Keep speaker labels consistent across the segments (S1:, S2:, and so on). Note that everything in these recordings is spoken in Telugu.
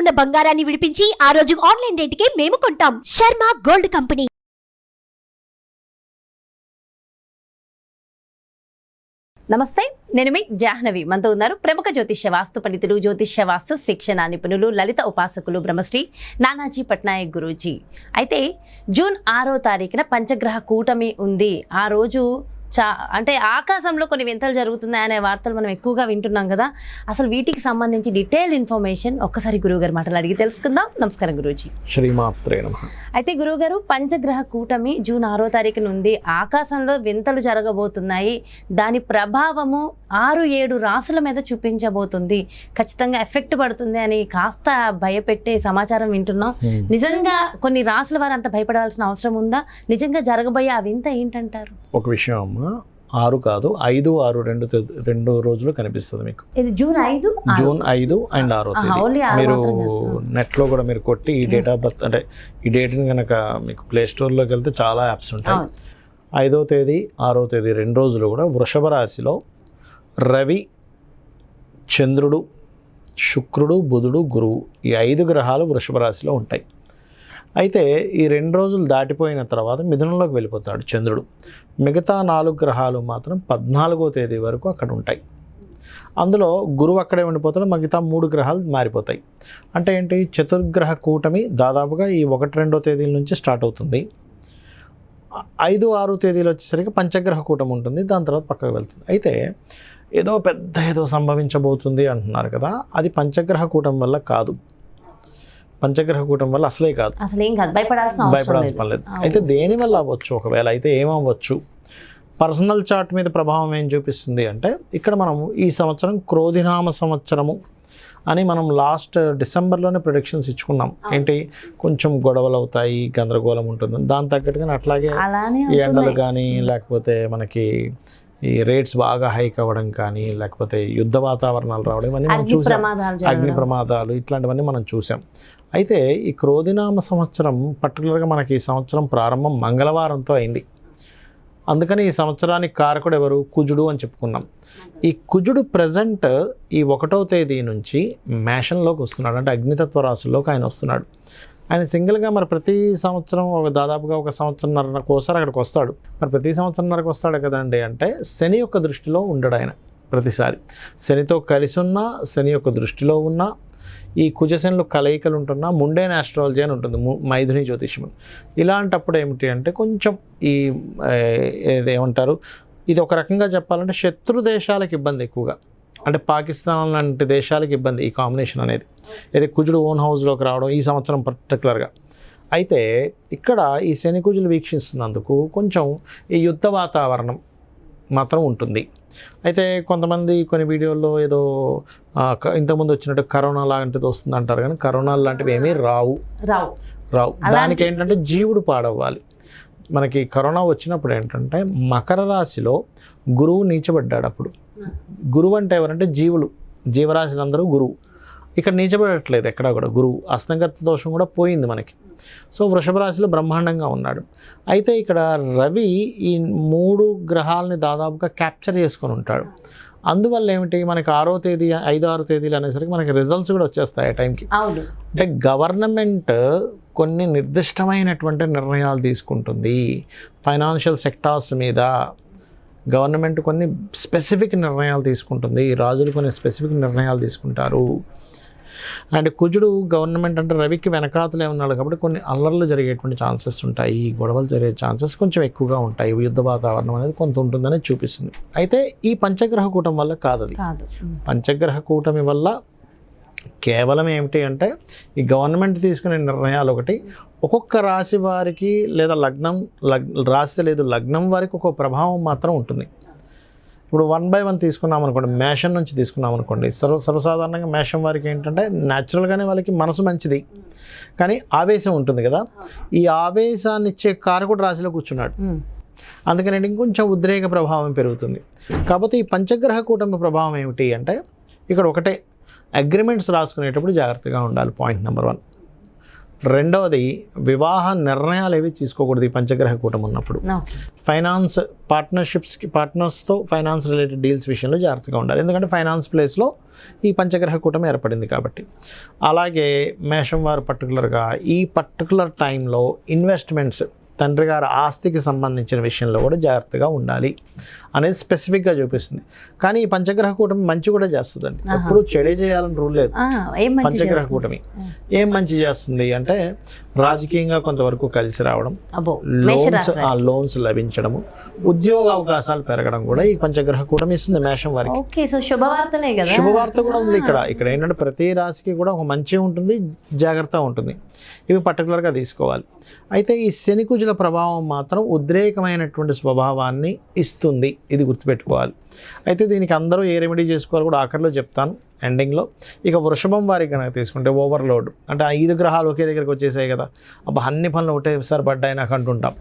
S1: ఉన్న బంగారాన్ని విడిపించి ఆ రోజు ఆన్లైన్ రేటుకే మేము కొంటాం. Sharma gold company.
S2: నమస్తే, నేను మీ జాహ్నవి. మనతో ఉన్నారు ప్రముఖ జ్యోతిష్య వాస్తు పండితులు, జ్యోతిష్య వాస్తు శిక్షణ నిపుణులు, లలిత ఉపాసకులు బ్రహ్మశ్రీ నానాజీ పట్నాయక్ గురూజీ. అయితే జూన్ 6వ తారీఖున పంచగ్రహ కూటమి ఉంది. ఆ రోజు అంటే ఆకాశంలో కొన్ని వింతలు జరుగుతున్నాయి అనే వార్తలు మనం ఎక్కువగా వింటున్నాం కదా. అసలు వీటికి సంబంధించి డీటెయిల్ ఇన్ఫర్మేషన్ ఒక్కసారి గురువుగారు మాటలు అడిగి తెలుసుకుందాం. నమస్కారం గురూజీ.
S3: శ్రీమాత్రే నమః.
S2: అయితే గురువుగారు, పంచగ్రహ కూటమి జూన్ 6వ తారీఖున ఉంది. ఆకాశంలో వింతలు జరగబోతున్నాయి. దాని ప్రభావము 6-7 రాసుల మీద చూపించబోతుంది. ఖచ్చితంగా ఎఫెక్ట్ పడుతుంది అని కాస్త భయపెట్టే సమాచారం వింటున్నాం. నిజంగా కొన్ని రాసుల వారు అంత భయపడాల్సిన అవసరం ఉందా? నిజంగా జరగబోయే ఆ వింత ఏంటంటారు?
S3: ఒక విషయం అమ్మ, 6 కాదు 5, 6 రెండు రోజులు కనిపిస్తుంది మీకు.
S2: ఇది జూన్ 5
S3: అండ్ 6వ తేదీ. మీరు నెట్లో కూడా మీరు కొట్టి ఈ డేట్ ఆఫ్ బర్త్ అంటే ఈ డేట్ని కనుక మీకు ప్లే స్టోర్లోకి వెళ్తే చాలా యాప్స్ ఉంటాయి. 5వ తేదీ 6వ తేదీ 2 రోజులు కూడా వృషభ రాశిలో రవి, చంద్రుడు, శుక్రుడు, బుధుడు, గురువు ఈ 5 గ్రహాలు వృషభ రాశిలో ఉంటాయి. అయితే ఈ 2 రోజులు దాటిపోయిన తర్వాత మిథునంలోకి వెళ్ళిపోతాడు చంద్రుడు. మిగతా 4 గ్రహాలు మాత్రం 14వ తేదీ వరకు అక్కడ ఉంటాయి. అందులో గురువు అక్కడే ఉండిపోతాడు. మిగతా 3 గ్రహాలు మారిపోతాయి. అంటే ఏంటి? చతుర్గ్రహ కూటమి దాదాపుగా ఈ 1-2వ తేదీల నుంచి స్టార్ట్ అవుతుంది. 5-6 తేదీలు వచ్చేసరికి పంచగ్రహ కూటమి ఉంటుంది. దాని తర్వాత పక్కకు వెళ్తుంది. అయితే ఏదో సంభవించబోతుంది అంటున్నారు కదా, అది పంచగ్రహ కూటమి వల్ల కాదు. పంచగ్రహ కూటమి వల్ల అసలే కాదు,
S2: అసలేం కాదు, భయపడాల్సిన
S3: పని లేదు. అయితే దేనివల్ల అవ్వచ్చు? ఒకవేళ అయితే ఏమవ్వచ్చు? పర్సనల్ చార్ట్ మీద ప్రభావం ఏం చూపిస్తుంది అంటే, ఇక్కడ మనం ఈ సంవత్సరం క్రోధినామ సంవత్సరము అని మనం లాస్ట్ డిసెంబర్లోనే ప్రొడిక్షన్స్ ఇచ్చుకున్నాం. ఏంటి? కొంచెం గొడవలు అవుతాయి, గందరగోళం ఉంటుంది. దాని తగ్గట్టుగా అట్లాగే ఎండలు కానీ, లేకపోతే మనకి ఈ రేట్స్ బాగా హైక్ అవ్వడం కానీ, లేకపోతే యుద్ధ వాతావరణాలు రావడం, ఇవన్నీ మనం చూసాం. అగ్ని ప్రమాదాలు ఇట్లాంటివన్నీ మనం చూసాం. అయితే ఈ క్రోధినామ సంవత్సరం పర్టికులర్గా మనకి ఈ సంవత్సరం ప్రారంభం మంగళవారంతో అయింది. అందుకని ఈ సంవత్సరానికి కారకుడు ఎవరు? కుజుడు అని చెప్పుకున్నాం. ఈ కుజుడు ప్రజెంట్ ఈ 1వ తేదీ నుంచి మేషంలోకి వస్తున్నాడు. అంటే అగ్నితత్వ రాశుల్లోకి ఆయన వస్తున్నాడు. ఆయన సింగిల్గా మరి ప్రతి సంవత్సరం దాదాపుగా 1 సంవత్సరంన్నరకు ఒకసారి అక్కడికి వస్తాడు. మరి ప్రతి సంవత్సరంన్నరకు వస్తాడు కదండి. అంటే శని యొక్క దృష్టిలో ఉండడు ఆయన ప్రతిసారి. శనితో కలిసి ఉన్నా, శని యొక్క దృష్టిలో ఉన్నా, ఈ కుజశనులు కలయికలు ఉంటున్నా, ముండేన్ ఆస్ట్రాలజీ అని ఉంటుంది, మైథుని జ్యోతిష్యం. ఇలాంటప్పుడు ఏమిటి అంటే కొంచెం ఈ ఏమంటారు, ఇది ఒక రకంగా చెప్పాలంటే శత్రు దేశాలకు ఇబ్బంది ఎక్కువగా. అంటే పాకిస్తాన్ లాంటి దేశాలకు ఇబ్బంది ఈ కాంబినేషన్ అనేది. ఇది కుజుడు ఓన్ హౌస్లోకి రావడం ఈ సంవత్సరం పర్టికులర్గా. అయితే ఇక్కడ ఈ శని కుజులు వీక్షిస్తున్నందుకు కొంచెం ఈ యుద్ధ వాతావరణం మాత్రం ఉంటుంది. అయితే కొంతమంది కొన్ని వీడియోల్లో ఏదో ఇంతకుముందు వచ్చినట్టు కరోనా లాంటిది వస్తుంది అంటారు, కానీ కరోనా లాంటివి ఏమీ రావు. దానికి ఏంటంటే జీవుడు పాడవ్వాలి. మనకి కరోనా వచ్చినప్పుడు ఏంటంటే మకర రాశిలో గురువు నీచబడ్డాడు. అప్పుడు గురువు అంటే ఎవరంటే జీవులు, జీవరాశులందరూ గురువు. ఇక్కడ నీచబడట్లేదు ఎక్కడా కూడా. గురువు అస్తంగత దోషం కూడా పోయింది మనకి. సో వృషభ రాశిలో బ్రహ్మాండంగా ఉన్నాడు. అయితే ఇక్కడ రవి ఈ 3 గ్రహాలని దాదాపుగా క్యాప్చర్ చేసుకొని ఉంటాడు. అందువల్ల ఏమిటి, మనకి 6వ తేదీ 5-6 తేదీలు అనేసరికి మనకి రిజల్ట్స్ కూడా వచ్చేస్తాయి ఆ టైంకి. అంటే గవర్నమెంట్ కొన్ని నిర్దిష్టమైనటువంటి నిర్ణయాలు తీసుకుంటుంది. ఫైనాన్షియల్ సెక్టార్స్ మీద గవర్నమెంట్ కొన్ని స్పెసిఫిక్ నిర్ణయాలు తీసుకుంటుంది. రాజులు కొన్ని స్పెసిఫిక్ నిర్ణయాలు తీసుకుంటారు. అండ్ కుజుడు గవర్నమెంట్ అంటే రవికి వెనకాతలే ఉన్నాడు కాబట్టి కొన్ని అల్లర్లు జరిగేటువంటి ఛాన్సెస్ ఉంటాయి, గొడవలు జరిగే ఛాన్సెస్ కొంచెం ఎక్కువగా ఉంటాయి. యుద్ధ వాతావరణం అనేది కొంత ఉంటుందని చూపిస్తుంది. అయితే ఈ పంచగ్రహ కూటమి వల్ల కాదు అది. పంచగ్రహ కూటమి వల్ల కేవలం ఏమిటి అంటే ఈ గవర్నమెంట్ తీసుకునే నిర్ణయాలు ఒకటి, ఒక్కొక్క రాశి వారికి లేదా రాశి లేదు లగ్నం వారికి ఒక ప్రభావం మాత్రం ఉంటుంది. ఇప్పుడు 1 by 1 తీసుకున్నాం అనుకోండి, మేషం నుంచి తీసుకున్నాం అనుకోండి, సర్వసాధారణంగా మేషం వారికి ఏంటంటే న్యాచురల్గానే వాళ్ళకి మనసు మంచిది, కానీ ఆవేశం ఉంటుంది కదా. ఈ ఆవేశాన్ని ఇచ్చే కారకుడు రాశిలో కూర్చున్నాడు. అందుకని ఇంకొంచెం ఉద్రేక ప్రభావం పెరుగుతుంది. కాకపోతే ఈ పంచగ్రహ కూటమి ప్రభావం ఏమిటి అంటే, ఇక్కడ ఒకటే, అగ్రిమెంట్స్ రాసుకునేటప్పుడు జాగ్రత్తగా ఉండాలి. Point number 1. రెండవది వివాహ నిర్ణయాలు ఏవి తీసుకోకూడదు ఈ పంచగ్రహ కూటమి ఉన్నప్పుడు.
S2: ఓకే.
S3: ఫైనాన్స్ పార్ట్నర్స్తో ఫైనాన్స్ రిలేటెడ్ డీల్స్ విషయంలో జాగ్రత్తగా ఉండాలి, ఎందుకంటే ఫైనాన్స్ ప్లేస్లో ఈ పంచగ్రహ కూటమి ఏర్పడింది కాబట్టి. అలాగే మేషం వారు పర్టికులర్గా ఈ పర్టికులర్ టైంలో ఇన్వెస్ట్మెంట్స్, తండ్రి గారి ఆస్తికి సంబంధించిన విషయంలో కూడా జాగ్రత్తగా ఉండాలి అనేది స్పెసిఫిక్గా చూపిస్తుంది. కానీ ఈ పంచగ్రహ కూటమి మంచి కూడా చేస్తుందండి, ఎప్పుడు చెడే చేయాలని రూల్ లేదు. పంచగ్రహ కూటమి ఏం మంచి చేస్తుంది అంటే రాజకీయంగా కొంతవరకు కలిసి రావడం, లోన్స్ లభించడము, ఉద్యోగ అవకాశాలు పెరగడం కూడా ఈ పంచగ్రహ కూటమి ఇస్తుంది మేషం వారికి. శుభవార్త కూడా ఉంది ఇక్కడ ఏంటంటే ప్రతి రాశికి కూడా ఒక మంచి ఉంటుంది, జాగ్రత్త ఉంటుంది. ఇవి పర్టికులర్గా తీసుకోవాలి. అయితే ఈ శని కుజుల ప్రభావం మాత్రం ఉద్రేకమైనటువంటి స్వభావాన్ని ఇస్తుంది, ఇది గుర్తుపెట్టుకోవాలి. అయితే దీనికి అందరూ ఏ రెమెడీ చేసుకోవాలి కూడా ఆఖరిలో చెప్తాను, ఎండింగ్లో. ఇక వృషభం వారికి కనుక తీసుకుంటే ఓవర్లోడ్ అంటే 5 గ్రహాలు ఒకే దగ్గరికి వచ్చేసాయి కదా, అన్ని పనులు ఒకటేసారి పడ్డాయి నాకు అంటుంటాం,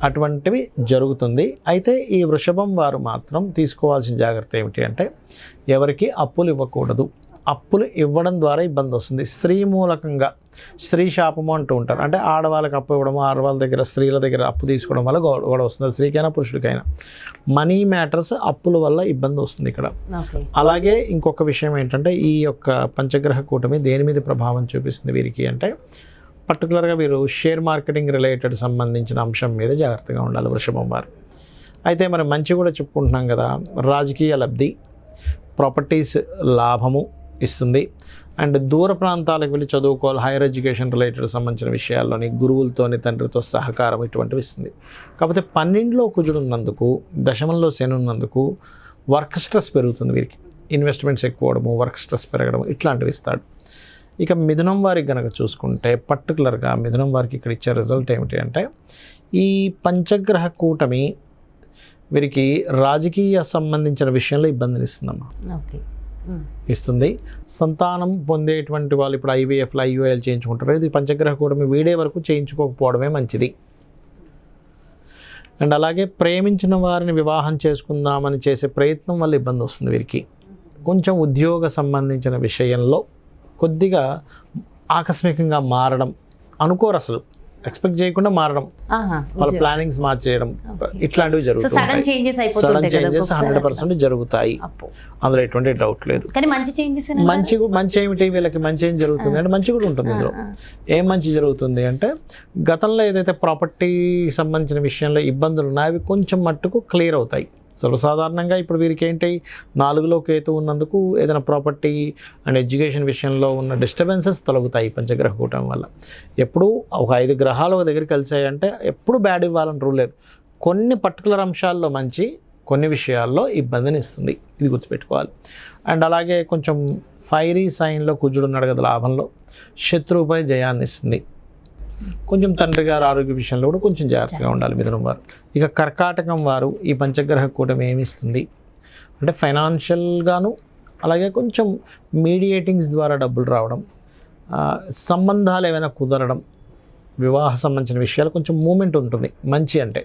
S3: అటువంటివి జరుగుతుంది. అయితే ఈ వృషభం వారు మాత్రం తీసుకోవాల్సిన జాగ్రత్త ఏమిటి అంటే ఎవరికి అప్పులు ఇవ్వకూడదు. అప్పులు ఇవ్వడం ద్వారా ఇబ్బంది వస్తుంది. స్త్రీ మూలకంగా స్త్రీ శాపము అంటూ ఉంటారు, అంటే ఆడవాళ్ళకి అప్పు ఇవ్వడము, ఆడవాళ్ళ దగ్గర స్త్రీల దగ్గర అప్పు తీసుకోవడం వల్ల గొడవ వస్తుంది, స్త్రీకైనా పురుషుడికైనా. మనీ మ్యాటర్స్ అప్పుల వల్ల ఇబ్బంది వస్తుంది ఇక్కడ. అలాగే ఇంకొక విషయం ఏంటంటే ఈ యొక్క పంచగ్రహ కూటమి దేని మీద ప్రభావం చూపిస్తుంది వీరికి అంటే పర్టికులర్గా వీరు షేర్ మార్కెటింగ్ రిలేటెడ్ సంబంధించిన అంశం మీద జాగ్రత్తగా ఉండాలి వృషభం వారు. అయితే మనం మంచి కూడా చెప్పుకుంటున్నాం కదా, రాజకీయ లబ్ధి, ప్రాపర్టీస్ లాభము ఇస్తుంది. అండ్ దూర ప్రాంతాలకు వెళ్ళి చదువుకోవాలి, హైయర్ ఎడ్యుకేషన్ రిలేటెడ్ సంబంధించిన విషయాల్లోని గురువులతోని తండ్రితో సహకారం ఇటువంటివి ఇస్తుంది. కాకపోతే 12లో కుజుడు ఉన్నందుకు, దశమంలో శని ఉన్నందుకు వర్క్ స్ట్రెస్ పెరుగుతుంది వీరికి, ఇన్వెస్ట్మెంట్స్ ఎక్కువ అవడము, వర్క్ స్ట్రెస్ పెరగడం ఇట్లాంటివి ఇస్తాడు. ఇక మిథునం వారికి కనుక చూసుకుంటే పర్టికులర్గా మిథునం వారికి ఇక్కడ ఇచ్చే రిజల్ట్ ఏమిటి అంటే ఈ పంచగ్రహ కూటమి వీరికి రాజకీయ సంబంధించిన విషయంలో ఇబ్బందిని ఇస్తుందమ్మా, ఇస్తుంది. సంతానం పొందేటువంటి వాళ్ళు ఇప్పుడు IVFలు IUIలు చేయించుకుంటారు, ఇది పంచగ్రహ కూటమి వీడే వరకు చేయించుకోకపోవడమే మంచిది. అండ్ అలాగే ప్రేమించిన వారిని వివాహం చేసుకుందామని చేసే ప్రయత్నం వల్ల ఇబ్బంది వస్తుంది వీరికి. కొంచెం ఉద్యోగ సంబంధించిన విషయంలో కొద్దిగా ఆకస్మికంగా మారడం, అనుకోరు అసలు ఎక్స్పెక్ట్ చేయకుండా మారడం, వాళ్ళ ప్లానింగ్స్ మార్చేయడం ఇట్లాంటివి జరుగుతాయి. సడన్ చేంజెస్ 100% జరుగుతాయి, అందులో ఎటువంటి డౌట్ లేదు. మంచి ఏమిటి వీళ్ళకి, మంచి ఏం జరుగుతుంది అంటే మంచి కూడా ఉంటుంది ఇందులో. ఏం మంచి జరుగుతుంది అంటే గతంలో ఏదైతే ప్రాపర్టీ సంబంధించిన విషయంలో ఇబ్బందులు ఉన్నాయో అవి కొంచెం మట్టుకు క్లియర్ అవుతాయి. సర్వసాధారణంగా ఇప్పుడు వీరికి ఏంటి 4లో కేతు ఉన్నందుకు ఏదైనా ప్రాపర్టీ అండ్ ఎడ్యుకేషన్ విషయంలో ఉన్న డిస్టర్బెన్సెస్ తొలగుతాయి పంచగ్రహ కూటమి వల్ల. ఎప్పుడు ఒక 5 గ్రహాలు ఒక దగ్గర కలిసాయంటే ఎప్పుడు బ్యాడ్ ఇవ్వాలని రూల్ లేదు, కొన్ని పర్టికులర్ అంశాల్లో మంచి, కొన్ని విషయాల్లో ఇబ్బందిని ఇస్తుంది, ఇది గుర్తుపెట్టుకోవాలి. అండ్ అలాగే కొంచెం ఫైరీ సైన్లో కుజుడు ఉన్నాడు కదా లాభంలో, శత్రువుపై జయాన్ని ఇస్తుంది. కొంచెం తండ్రి గారు ఆరోగ్య విషయంలో కూడా కొంచెం జాగ్రత్తగా ఉండాలి మిథునం వారు. ఇక కర్కాటకం వారు ఈ పంచగ్రహ కూటమి ఏమిస్తుంది అంటే ఫైనాన్షియల్గాను, అలాగే కొంచెం మీడియేటింగ్స్ ద్వారా డబ్బులు రావడం, సంబంధాలు ఏమైనా కుదరడం, వివాహ సంబంధించిన విషయాలు కొంచెం మూమెంట్ ఉంటుంది మంచి అంటే.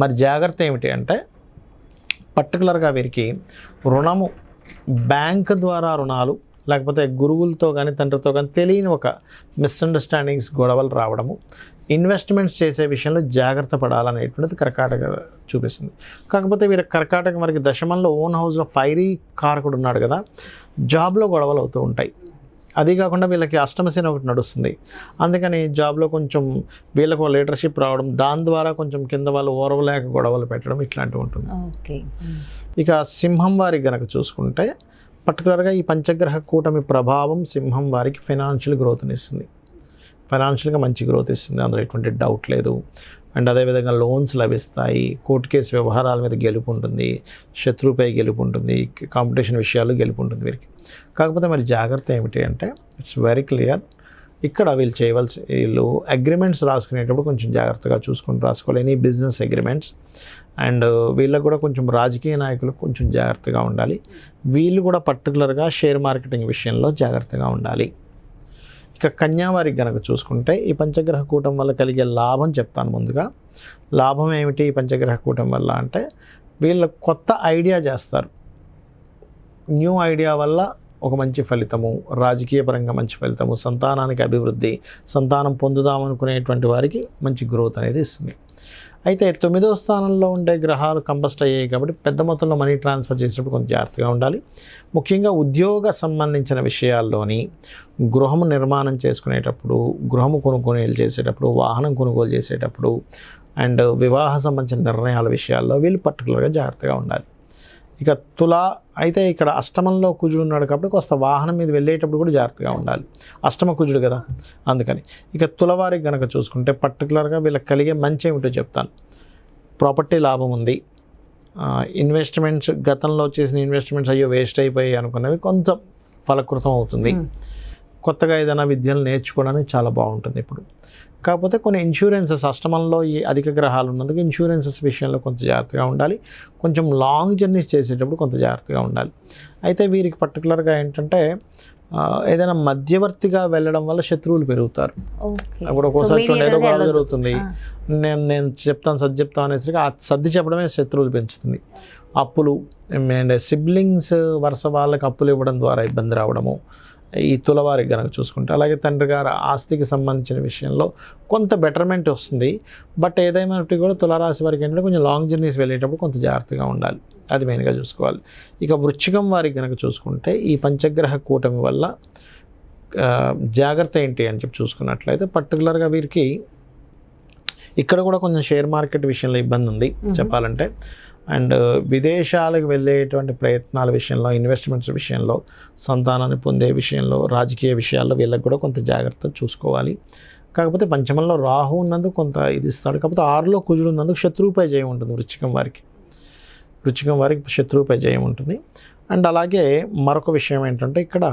S3: మరి జాగ్రత్త ఏమిటి అంటే పర్టికులర్గా వీరికి రుణము, బ్యాంక్ ద్వారా రుణాలు, లేకపోతే గురువులతో కానీ తండ్రితో కానీ తెలియని ఒక మిస్అండర్స్టాండింగ్స్, గొడవలు రావడము, ఇన్వెస్ట్మెంట్స్ చేసే విషయంలో జాగ్రత్త పడాలనేటువంటిది కర్కాటక చూపిస్తుంది. కాకపోతే వీరి కర్కాటక మనకి దశమంలో ఓన్ హౌస్లో ఫైరీ కారకుడు ఉన్నాడు కదా, జాబ్లో గొడవలు అవుతూ ఉంటాయి. అది కాకుండా వీళ్ళకి అష్టమశని ఒకటి నడుస్తుంది, అందుకని జాబ్లో కొంచెం వీళ్ళకు లీడర్షిప్ రావడం, దాని ద్వారా కొంచెం కింద వాళ్ళు ఓరవలేక గొడవలు పెట్టడం ఇట్లాంటివి ఉంటుంది. ఇక సింహం వారికి గనక చూసుకుంటే పర్టికులర్గా ఈ పంచగ్రహ కూటమి ప్రభావం సింహం వారికి ఫైనాన్షియల్ గ్రోత్ని ఇస్తుంది, ఫైనాన్షియల్గా మంచి గ్రోత్ ఇస్తుంది, అందులో ఎటువంటి డౌట్ లేదు. అండ్ అదేవిధంగా లోన్స్ లభిస్తాయి, కోర్టు కేసు వ్యవహారాల మీద గెలుపు ఉంటుంది, శత్రువుపై గెలుపు ఉంటుంది, కాంపిటీషన్ విషయాల్లో గెలుపు ఉంటుంది వీరికి. కాకపోతే మరి జాగ్రత్త ఏమిటి అంటే ఇట్స్ వెరీ క్లియర్, ఇక్కడ వీళ్ళు అగ్రిమెంట్స్ రాసుకునేటప్పుడు కొంచెం జాగ్రత్తగా చూసుకొని రాసుకోవాలి, ఎనీ బిజినెస్ అగ్రిమెంట్స్. అండ్ వీళ్ళకు కూడా కొంచెం రాజకీయ నాయకులు కొంచెం జాగ్రత్తగా ఉండాలి, వీళ్ళు కూడా పర్టికులర్గా షేర్ మార్కెటింగ్ విషయంలో జాగ్రత్తగా ఉండాలి. ఇక కన్యా వారికి కనుక చూసుకుంటే ఈ పంచగ్రహ కూటం వల్ల కలిగే లాభం చెప్తాను ముందుగా. లాభం ఏమిటి ఈ పంచగ్రహ కూటం వల్ల అంటే వీళ్ళు కొత్త ఐడియా చేస్తారు, న్యూ ఐడియా వల్ల ఒక మంచి ఫలితము, రాజకీయ పరంగా మంచి ఫలితము, సంతానానికి అభివృద్ధి, సంతానం పొందుదామనుకునేటువంటి వారికి మంచి గ్రోత్ అనేది ఇస్తుంది. అయితే 9వ స్థానంలో ఉండే గ్రహాలు కంబస్ట్ అయ్యాయి కాబట్టి పెద్ద మొత్తంలో మనీ ట్రాన్స్ఫర్ చేసేటప్పుడు కొంచెం జాగ్రత్తగా ఉండాలి. ముఖ్యంగా ఉద్యోగ సంబంధించిన విషయాల్లోని గృహము నిర్మాణం చేసుకునేటప్పుడు, గృహము కొనుగోలు చేసేటప్పుడు, వాహనం కొనుగోలు చేసేటప్పుడు అండ్ వివాహ సంబంధించిన నిర్ణయాల విషయాల్లో వీళ్ళు పర్టికులర్గా జాగ్రత్తగా ఉండాలి. ఇక తులా అయితే ఇక్కడ అష్టమంలో కుజుడు ఉన్నాడు కాబట్టి కొంత వాహనం మీద వెళ్ళేటప్పుడు కూడా జాగ్రత్తగా ఉండాలి. అష్టమ కుజుడు కదా, అందుకని. ఇక తులవారికి కనుక చూసుకుంటే పర్టికులర్గా వీళ్ళకి కలిగే మంచి ఏమిటో చెప్తాను. ప్రాపర్టీ లాభం ఉంది. ఇన్వెస్ట్మెంట్స్, గతంలో చేసిన ఇన్వెస్ట్మెంట్స్ అయ్యో వేస్ట్ అయిపోయి అనుకున్నవి కొంత ఫలకృతం అవుతుంది. కొత్తగా ఏదైనా విద్యలు నేర్చుకోవడానికి చాలా బాగుంటుంది ఇప్పుడు. కాకపోతే కొన్ని ఇన్సూరెన్సెస్, అష్టమంలో ఈ అధిక గ్రహాలు ఉన్నందుకు ఇన్సూరెన్సెస్ విషయంలో కొంత జాగ్రత్తగా ఉండాలి. కొంచెం లాంగ్ జర్నీస్ చేసేటప్పుడు కొంత జాగ్రత్తగా ఉండాలి. అయితే వీరికి పర్టికులర్గా ఏంటంటే ఏదైనా మధ్యవర్తిగా వెళ్ళడం వల్ల శత్రువులు పెరుగుతారు. అప్పుడు ఒక్కోసారి చూడండి ఏదో గొడవ జరుగుతుంది, నేను చెప్తాను సర్ది చెప్తాను అనేసరికి ఆ సర్ది చెప్పడమే శత్రువులు పెంచుతుంది. అప్పులు అండ్ సిబ్లింగ్స్ వరుస వాళ్ళకి అప్పులు ఇవ్వడం ద్వారా ఇబ్బంది రావడము ఈ తులవారికి కనుక చూసుకుంటే. అలాగే తండ్రి గారి ఆస్తికి సంబంధించిన విషయంలో కొంత బెటర్మెంట్ వస్తుంది. బట్ ఏదైనప్పటికీ కూడా తులారాశి వారికి ఏంటంటే కొంచెం లాంగ్ జర్నీస్ వెళ్ళేటప్పుడు కొంత జాగ్రత్తగా ఉండాలి. అది మెయిన్గా చూసుకోవాలి. ఇక వృశ్చికం వారికి కనుక చూసుకుంటే ఈ పంచగ్రహ కూటమి వల్ల జాగ్రత్త ఏంటి అని చెప్పి చూసుకున్నట్లయితే పర్టికులర్గా వీరికి ఇక్కడ కూడా కొంచెం షేర్ మార్కెట్ విషయంలో ఇబ్బంది ఉంది చెప్పాలంటే. అండ్ విదేశాలకు వెళ్ళేటువంటి ప్రయత్నాల విషయంలో, ఇన్వెస్ట్మెంట్స్ విషయంలో, సంతానాన్ని పొందే విషయంలో, రాజకీయ విషయాల్లో వీళ్ళకి కూడా కొంత జాగ్రత్త చూసుకోవాలి. కాకపోతే పంచమంలో రాహు ఉన్నందుకు కొంత ఇది ఇస్తాడు. కాకపోతే 6లో కుజుడు ఉన్నందుకు శత్రువుపై జయం ఉంటుంది వృశ్చికం వారికి. శత్రువుపై జయం ఉంటుంది. అండ్ అలాగే మరొక విషయం ఏంటంటే ఇక్కడ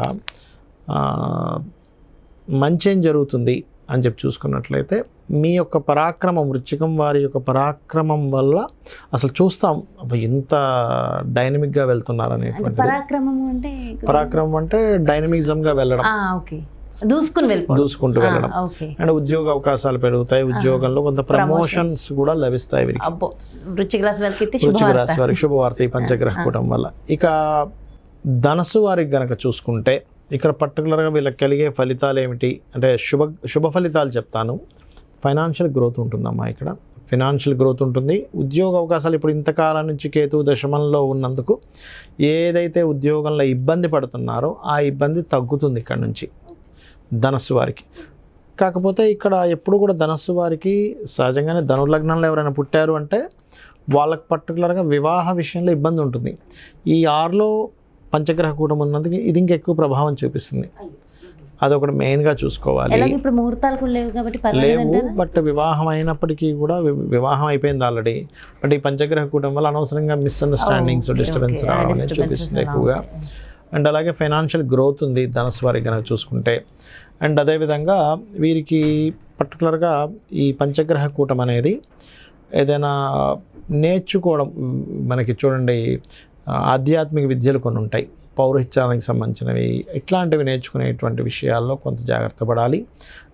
S3: మంచి ఏం జరుగుతుంది అని చెప్పి చూసుకున్నట్లయితే మీ యొక్క పరాక్రమం, వృశ్చికం వారి యొక్క పరాక్రమం వల్ల అసలు చూస్తాం ఇంత డైనమిక్గా వెళ్తున్నారు అనేటువంటి. పరాక్రమం అంటే డైనమిజంగా వెళ్ళడం, దూసుకుంటూ వెళ్ళడం. అండ్ ఉద్యోగ అవకాశాలు పెరుగుతాయి, ఉద్యోగంలో కొంత ప్రమోషన్స్ కూడా లభిస్తాయి వీరికి. వృశ్చిక రాశి వారికి శుభవార్త ఈ పంచగ్రహ కూటం వల్ల. ఇక ధనస్సు వారికి గనక చూసుకుంటే ఇక్కడ పర్టికులర్గా వీళ్ళకి కలిగే ఫలితాలు ఏమిటి అంటే శుభ ఫలితాలు చెప్తాను. ఫైనాన్షియల్ గ్రోత్ ఉంటుందమ్మా. ఇక్కడ ఫైనాన్షియల్ గ్రోత్ ఉంటుంది. ఉద్యోగ అవకాశాలు ఇప్పుడు ఇంతకాలం నుంచి కేతువు దశమంలో ఉన్నందుకు ఏదైతే ఉద్యోగంలో ఇబ్బంది పడుతున్నారో ఆ ఇబ్బంది తగ్గుతుంది ఇక్కడ నుంచి ధనస్సు వారికి. కాకపోతే ఇక్కడ ఎప్పుడు కూడా ధనస్సు వారికి సహజంగానే ధనుర్లగ్నంలో ఎవరైనా పుట్టారు అంటే వాళ్ళకి పర్టికులర్గా వివాహ విషయంలో ఇబ్బంది ఉంటుంది. ఈ 6లో పంచగ్రహ కూటం ఉన్నందుకు ఇది ఇంకా ఎక్కువ ప్రభావం చూపిస్తుంది. అదొకటి మెయిన్గా చూసుకోవాలి. లేవు బట్ వివాహం అయినప్పటికీ కూడా వివాహం అయిపోయింది ఆల్రెడీ. బట్ ఈ పంచగ్రహ కూటం వల్ల అనవసరంగా మిస్అండర్స్టాండింగ్స్, డిస్టర్బెన్స్ రావడం అనేది చూపిస్తుంది ఎక్కువగా. అండ్ అలాగే ఫైనాన్షియల్ గ్రోత్ ఉంది ధనుసు వారికి కనుక చూసుకుంటే. అండ్ అదేవిధంగా వీరికి పర్టికులర్గా ఈ పంచగ్రహ కూటం అనేది ఏదైనా నేర్చుకోవడం, మనకి చూడండి ఆధ్యాత్మిక విద్యలు కొన్ని ఉంటాయి, పౌరహిత్యానికి సంబంధించినవి, ఇట్లాంటివి నేర్చుకునేటువంటి విషయాల్లో కొంత జాగ్రత్త పడాలి.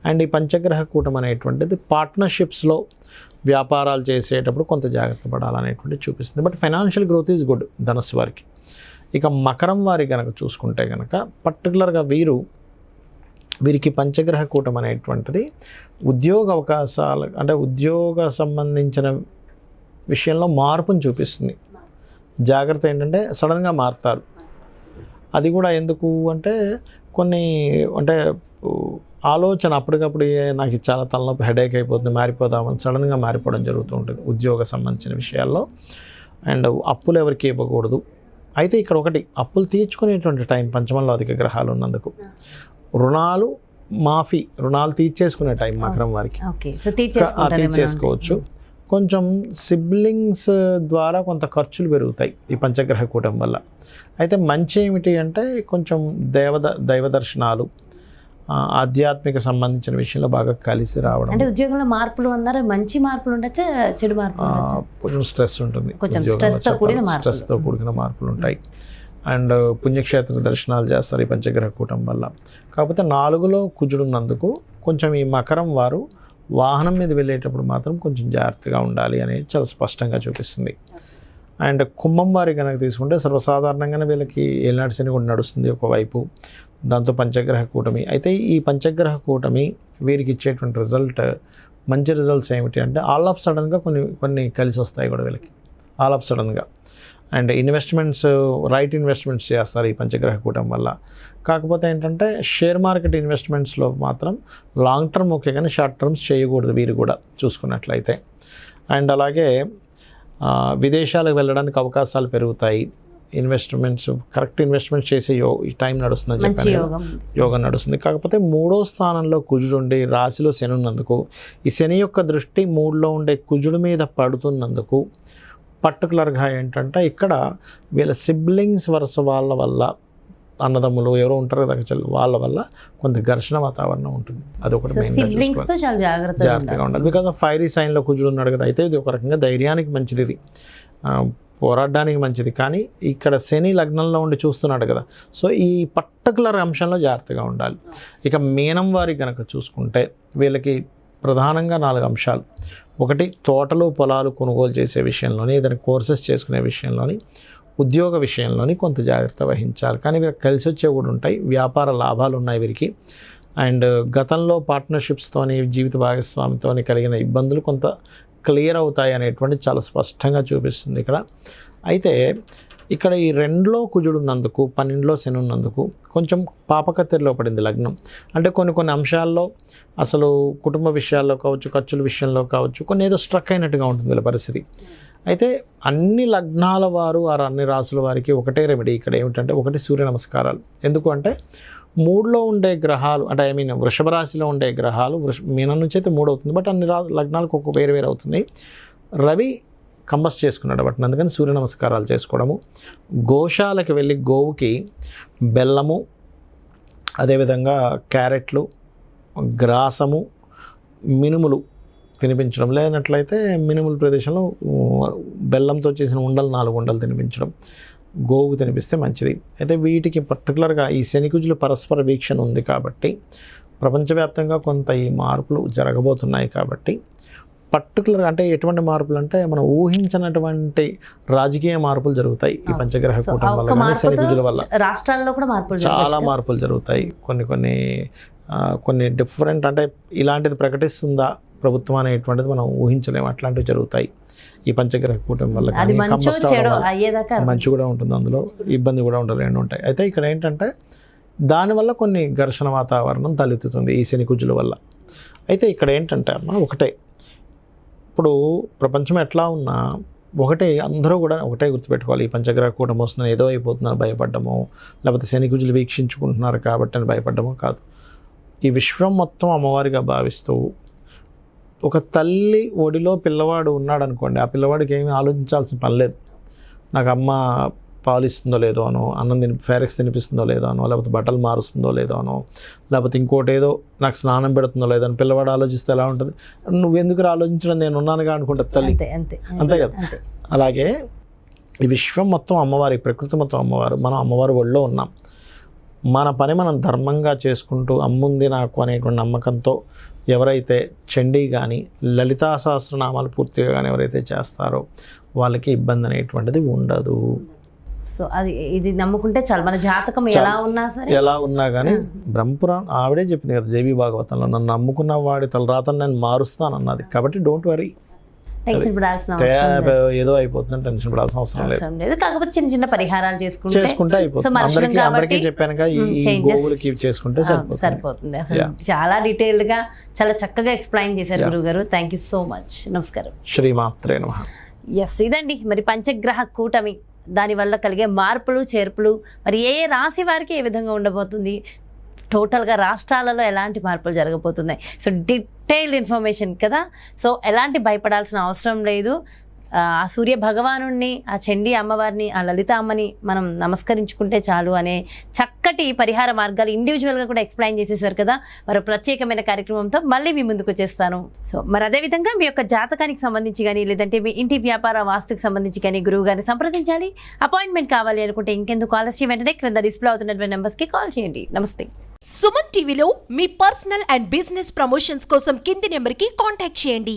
S3: అండ్ ఈ పంచగ్రహ కూటం అనేటువంటిది పార్ట్నర్షిప్స్లో వ్యాపారాలు చేసేటప్పుడు కొంత జాగ్రత్త పడాలనేటువంటి చూపిస్తుంది. But financial growth is good ధనస్సు వారికి. ఇక మకరం వారి కనుక చూసుకుంటే కనుక పర్టికులర్గా వీరికి పంచగ్రహ కూటం అనేటువంటిది ఉద్యోగ అవకాశాలు అంటే ఉద్యోగ సంబంధించిన విషయంలో మార్పును చూపిస్తుంది. జాగ్రత్త ఏంటంటే సడన్గా మారుతారు. అది కూడా ఎందుకు అంటే కొన్ని అంటే ఆలోచన అప్పటికప్పుడు నాకు చాలా తలనొప్పి, హెడేక్ అయిపోతుంది, మారిపోదామని సడన్గా మారిపోవడం జరుగుతూ ఉంటుంది ఉద్యోగ సంబంధించిన విషయాల్లో. అండ్ అప్పులు ఎవరికి ఇవ్వకూడదు. అయితే ఇక్కడ ఒకటి, అప్పులు తీర్చుకునేటువంటి టైం పంచమంలో అధిక గ్రహాలు ఉన్నందుకు రుణాలు తీర్చేసుకునే టైం మకరం వారికి తీర్చేసుకోవచ్చు. కొంచెం సిబ్లింగ్స్ ద్వారా కొంత ఖర్చులు పెరుగుతాయి ఈ పంచగ్రహ కూటం వల్ల. అయితే మంచి ఏమిటి అంటే కొంచెం దైవ దర్శనాలు, ఆధ్యాత్మిక సంబంధించిన విషయంలో బాగా కలిసి రావడం.
S2: అంటే ఉద్యోగంలో మార్పులు అన్నారు, మంచి మార్పులు ఉండొచ్చా, చెడు మార్పులు?
S3: కొంచెం స్ట్రెస్ ఉంటుంది, స్ట్రెస్తో కూడిన మార్పులు ఉంటాయి. అండ్ పుణ్యక్షేత్ర దర్శనాలు చేస్తారు ఈ పంచగ్రహ కూటం వల్ల. కాకపోతే 4లో కుజుడు ఉన్నందుకు కొంచెం ఈ మకరం వారు వాహనం మీద వెళ్ళేటప్పుడు మాత్రం కొంచెం జాగ్రత్తగా ఉండాలి అనేది చాలా స్పష్టంగా చూపిస్తుంది. అండ్ కుంభం వారి కనుక తీసుకుంటే సర్వసాధారణంగానే వీళ్ళకి ఏలినాటి శని కూడా నడుస్తుంది ఒకవైపు, దాంతో పంచగ్రహ కూటమి. అయితే ఈ పంచగ్రహ కూటమి వీరికి ఇచ్చేటువంటి మంచి రిజల్ట్స్ ఏమిటి అంటే ఆల్ ఆఫ్ సడన్గా కొన్ని కలిసి వస్తాయి కూడా వీళ్ళకి, ఆల్ ఆఫ్ సడన్గా. అండ్ రైట్ ఇన్వెస్ట్మెంట్స్ చేస్తారు ఈ పంచగ్రహ కూటమి వల్ల. కాకపోతే ఏంటంటే షేర్ మార్కెట్ ఇన్వెస్ట్మెంట్స్లో మాత్రం లాంగ్ టర్మ్ ఓకే కానీ షార్ట్ టర్మ్స్ చేయకూడదు వీరు కూడా చూసుకున్నట్లయితే. అండ్ అలాగే విదేశాలకు వెళ్ళడానికి అవకాశాలు పెరుగుతాయి. కరెక్ట్ ఇన్వెస్ట్మెంట్స్ చేసే టైం నడుస్తుందని చెప్పాను, యోగం నడుస్తుంది. కాకపోతే 3వ స్థానంలో కుజుడు ఉండి రాశిలో శని ఉన్నందుకు, ఈ శని యొక్క దృష్టి 3లో ఉండే కుజుడు మీద పడుతున్నందుకు పర్టికులర్గా ఏంటంటే ఇక్కడ వీళ్ళ సిబ్లింగ్స్ వరుస వాళ్ళ వల్ల, అన్నదమ్ములు ఎవరో ఉంటారు కదా వాళ్ళ వల్ల కొంత ఘర్షణ వాతావరణం ఉంటుంది. అది ఒకటి మెయిన్గా జాగ్రత్తగా ఉండాలి. బికాజ్ ఆఫ్ ఫైరీ సైన్లో కుజుడు ఉన్నాడు కదా. అయితే ఇది ఒక రకంగా ధైర్యానికి మంచిది, ఇది పోరాడడానికి మంచిది. కానీ ఇక్కడ శని లగ్నంలో ఉండి చూస్తున్నాడు కదా, సో ఈ పర్టికులర్ అంశంలో జాగ్రత్తగా ఉండాలి. ఇక మీనం వారికి కనుక చూసుకుంటే వీళ్ళకి ప్రధానంగా 4 అంశాలు. ఒకటి, తోటలు పొలాలు కొనుగోలు చేసే విషయంలోని, ఏదైనా కోర్సెస్ చేసుకునే విషయంలోని, ఉద్యోగ విషయంలోని కొంత జాగ్రత్త వహించాలి. కానీ వీరికి కలిసి వచ్చే కూడా ఉంటాయి, వ్యాపార లాభాలు ఉన్నాయి వీరికి. అండ్ గతంలో పార్ట్నర్షిప్స్తోని, జీవిత భాగస్వామితోని కలిగిన ఇబ్బందులు కొంత క్లియర్ అవుతాయి అనేటువంటి చాలా స్పష్టంగా చూపిస్తుంది ఇక్కడ. అయితే ఇక్కడ ఈ 2లో కుజుడు ఉన్నందుకు, 12లో శని ఉన్నందుకు కొంచెం పాపకత్తెరలో పడింది లగ్నం. అంటే కొన్ని అంశాల్లో అసలు కుటుంబ విషయాల్లో కావచ్చు, ఖర్చుల విషయంలో కావచ్చు, కొన్ని ఏదో స్ట్రక్ అయినట్టుగా ఉంటుంది వీళ్ళ పరిస్థితి. అయితే అన్ని లగ్నాల వారు, అన్ని రాసుల వారికి ఒకటే రెమెడీ ఇక్కడ ఏమిటంటే, ఒకటి సూర్య నమస్కారాలు. ఎందుకు అంటే 3లో ఉండే గ్రహాలు, అంటే వృషభ రాశిలో ఉండే గ్రహాలు మీనం నుంచి అయితే 3 అవుతుంది, బట్ అన్ని లగ్నాలకు వేరు అవుతుంది. రవి కంబస్ చేసుకున్నాడు బట్ అందుకని సూర్య నమస్కారాలు చేసుకోవడము, గోశాలకు వెళ్ళి గోవుకి బెల్లము, అదేవిధంగా క్యారెట్లు, గ్రాసము, మినుములు తినిపించడం, లేనట్లయితే మినుముల ప్రదేశంలో బెల్లంతో చేసిన ఉండలు 4 ఉండలు తినిపించడం, గోవుకు తినిపిస్తే మంచిది. అయితే వీటికి పర్టికులర్గా ఈ శనికుజులు పరస్పర వీక్షణ ఉంది కాబట్టి ప్రపంచవ్యాప్తంగా కొంత ఈ మార్పులు జరగబోతున్నాయి. కాబట్టి పర్టికులర్గా అంటే ఎటువంటి మార్పులు అంటే మనం ఊహించినటువంటి రాజకీయ మార్పులు జరుగుతాయి ఈ పంచగ్రహ కూటమి వల్ల, కానీ శనికుజుల వల్ల
S2: రాష్ట్రాల్లో కూడా
S3: చాలా మార్పులు జరుగుతాయి. కొన్ని డిఫరెంట్, అంటే ఇలాంటిది ప్రకటిస్తుందా ప్రభుత్వం అనేటువంటిది మనం ఊహించలేము, అట్లాంటివి జరుగుతాయి ఈ పంచగ్రహ కూటమి వల్ల. మంచి కూడా ఉంటుంది, అందులో ఇబ్బంది కూడా ఉంటుంది, 2 ఉంటాయి. అయితే ఇక్కడ ఏంటంటే దానివల్ల కొన్ని ఘర్షణ వాతావరణం తలెత్తుతుంది ఈ శనికుజుల వల్ల. అయితే ఇక్కడ ఏంటంటే ఒకటే, ఇప్పుడు ప్రపంచం ఎట్లా ఉన్నా అందరూ కూడా ఒకటే గుర్తుపెట్టుకోవాలి, ఈ పంచగ్రహ కూటమి వస్తుందని ఏదో అయిపోతుందని భయపడ్డము, లేకపోతే శనికుజులు వీక్షించుకుంటున్నారు కాబట్టి అని భయపడ్డము కాదు. ఈ విశ్వం మొత్తం అమ్మవారిగా భావిస్తూ, ఒక తల్లి ఒడిలో పిల్లవాడు ఉన్నాడు అనుకోండి, ఆ పిల్లవాడికి ఏమీ ఆలోచించాల్సిన పని లేదు. నాకు అమ్మ పాలు ఇస్తుందో లేదో అనో, ఫేరెక్స్ తినిపిస్తుందో లేదో అనో, లేకపోతే బట్టలు మారుస్తుందో లేదో అనో, లేకపోతే ఇంకోటి ఏదో నాకు స్నానం పెడుతుందో లేదో అని పిల్లవాడు ఆలోచిస్తే ఎలా ఉంటుంది? నువ్వెందుకు ఆలోచించడం, నేను ఉన్నానుగా అనుకుంటుంది తల్లి, అంతే కదా. అలాగే ఈ విశ్వం మొత్తం అమ్మవారి, ప్రకృతి మొత్తం అమ్మవారు, మనం అమ్మవారి ఒళ్ళో ఉన్నాం. మన పని మనం ధర్మంగా చేసుకుంటూ అమ్ముంది నాకు అనేటువంటి నమ్మకంతో ఎవరైతే చండీ కానీ లలితా సహస్రనామాలు పూర్తిగా కానీ ఎవరైతే చేస్తారో వాళ్ళకి ఇబ్బంది అనేటువంటిది ఉండదు.
S2: సో ఇది నమ్ముకుంటే చాలు, మన జాతకం ఎలా ఉన్నా
S3: కానీ బ్రహ్మపురాణం ఆవిడే చెప్పింది కదా దేవి భాగవతంలో, నన్ను నమ్ముకున్న వాడి తలరాతను నేను మారుస్తానన్నది. కాబట్టి డోంట్ వరీ, ఏదో అయిపోతుందని టెన్షన్ పడాల్సిన అవసరం లేదు.
S2: కాకపోతే చిన్న పరిహారాలు
S3: చేసుకుంటే అయిపోతుంది. అందరికీ చెప్పాను ఈ గోవులకి చేసుకుంటే
S2: సరిపోతుంది. అసలు చాలా డీటెయిల్డ్ గా చాలా చక్కగా ఎక్స్ప్లెయిన్ చేశారు గురువు గారు. Thank you so much. నమస్కారం.
S3: శ్రీమాత్రే నమః.
S2: ఇదండి మరి పంచగ్రహ కూటమి, దానివల్ల కలిగే మార్పులు చేర్పులు, మరి ఏ రాశి వారికి ఏ విధంగా ఉండబోతుంది, టోటల్గా రాష్ట్రాలలో ఎలాంటి మార్పులు జరగబోతున్నాయి. సో డీటెయిల్డ్ ఇన్ఫర్మేషన్ కదా. సో ఎలాంటి భయపడాల్సిన అవసరం లేదు. ఆ సూర్య భగవానుడిని, ఆ చండీ అమ్మవారిని, ఆ లలిత అమ్మని మనం నమస్కరించుకుంటే చాలు అనే చక్కటి పరిహార మార్గాలు ఇండివిజువల్గా కూడా ఎక్స్ప్లెయిన్ చేసేసారు కదా. మరో ప్రత్యేకమైన కార్యక్రమంతో మళ్ళీ మీ ముందుకు వచ్చేస్తాను. సో మరి అదేవిధంగా మీ యొక్క జాతకానికి సంబంధించి కానీ, లేదంటే మీ ఇంటి వ్యాపార వాస్తుకు సంబంధించి కానీ గురువు గారిని సంప్రదించాలి, అపాయింట్మెంట్ కావాలి అనుకుంటే ఇంకెందుకు ఆలస్యం, వెంటనే క్రింద డిస్ప్లే అవుతున్నటువంటి నెంబర్స్కి కాల్ చేయండి. నమస్తే.
S1: సుమన్ టీవీలో మీ పర్సనల్ అండ్ బిజినెస్ ప్రమోషన్స్ కోసం కింది నెంబర్కి కాంటాక్ట్ చేయండి.